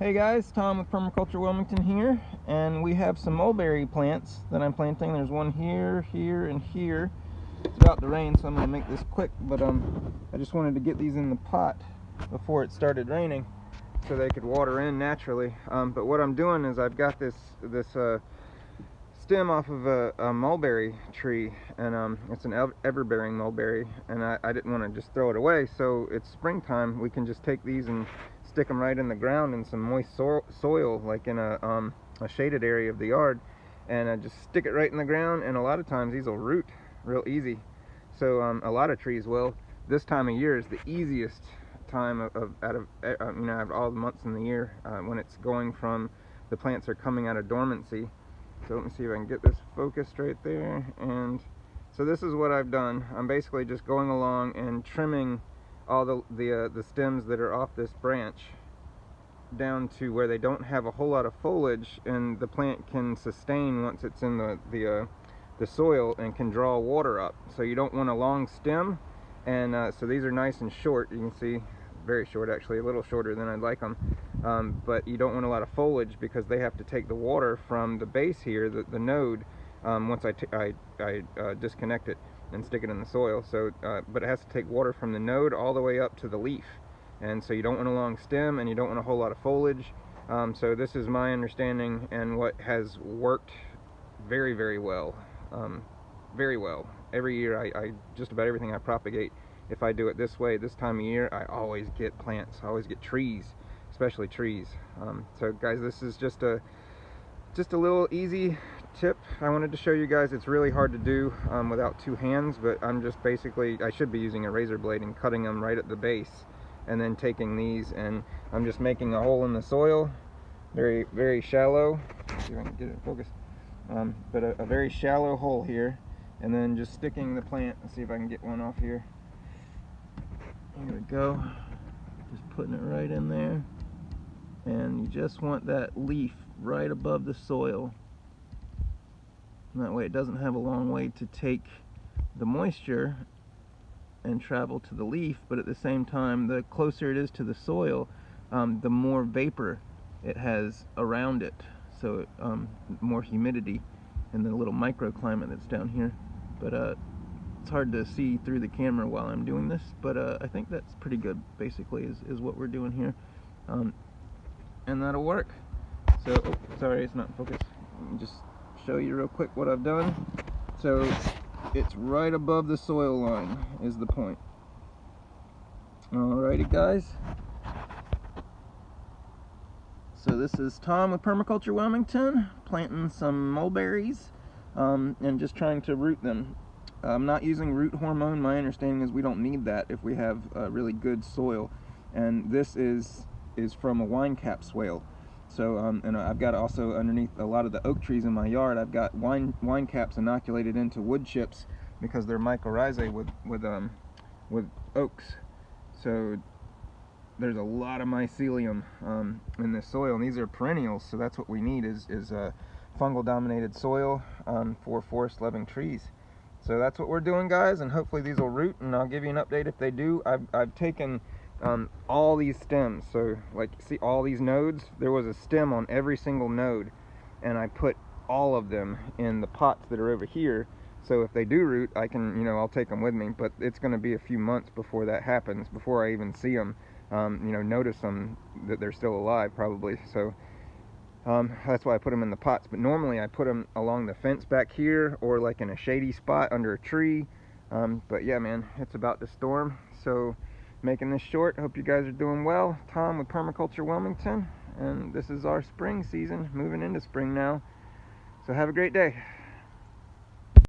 Hey guys, Tom with Permaculture Wilmington here, and we have some mulberry plants that I'm planting. There's one here, here, and here. It's about to rain, so I'm going to make this quick, but I just wanted to get these in the pot before it started raining so they could water in naturally. But what I'm doing is I've got this stem off of a mulberry tree, and it's an ever-bearing mulberry, and I didn't want to just throw it away. So it's springtime, we can just take these and stick them right in the ground in some moist soil, like in a shaded area of the yard, and just stick it right in the ground. And a lot of times these will root real easy. So a lot of trees will. This time of year is the easiest time out of all the months in the year, when it's going from the plants are coming out of dormancy. So let me see if I can get this focused right there. And so this is what I've done. I'm basically just going along and trimming all the stems that are off this branch down to where they don't have a whole lot of foliage, and the plant can sustain once it's in the soil and can draw water up. So you don't want a long stem, and so these are nice and short. You can see very short, actually, a little shorter than I'd like them. But you don't want a lot of foliage because they have to take the water from the base here, the node, once I disconnect it and stick it in the soil. So, but it has to take water from the node all the way up to the leaf, and so you don't want a long stem, and you don't want a whole lot of foliage. So this is my understanding and what has worked very, very well. Very well. Every year, I just about everything I propagate, if I do it this way, this time of year, I always get plants. I always get trees, especially trees. So guys, this is just a little easy tip I wanted to show you guys. It's really hard to do without two hands, but I'm just basically, I should be using a razor blade and cutting them right at the base, and then taking these, and I'm just making a hole in the soil, very, very shallow. Let's see if I can get it focused. But a very shallow hole here, and then just sticking the plant. Let's see if I can get one off here. There we go. Just putting it right in there, and you just want that leaf right above the soil, and that way it doesn't have a long way to take the moisture and travel to the leaf, but at the same time, the closer it is to the soil, the more vapor it has around it, so more humidity in the little microclimate that's down here. But it's hard to see through the camera while I'm doing this, but I think that's pretty good, basically, is what we're doing here. And that'll work. So, oh, sorry, it's not in focus. Let me just show you real quick what I've done. So, it's right above the soil line is the point. Alrighty, guys. So this is Tom with Permaculture Wilmington, planting some mulberries, and just trying to root them. I'm not using root hormone. My understanding is we don't need that if we have really good soil. And this is from a wine cap swale. So, and I've got also underneath a lot of the oak trees in my yard, I've got wine caps inoculated into wood chips because they're mycorrhizae with oaks. So there's a lot of mycelium in this soil, and these are perennials. So that's what we need is fungal dominated soil for forest loving trees. So that's what we're doing, guys, and hopefully these will root, and I'll give you an update if they do. I've taken all these stems, so like see all these nodes, there was a stem on every single node, and I put all of them in the pots that are over here. So if they do root, I can, I'll take them with me, but it's going to be a few months before that happens, before I even see them, notice them, that they're still alive probably. So that's why I put them in the pots. But normally I put them along the fence back here, or like in a shady spot under a tree. But yeah, man, it's about to storm. So making this short, hope you guys are doing well. Tom with Permaculture Wilmington, and this is our spring season, moving into spring now. So have a great day.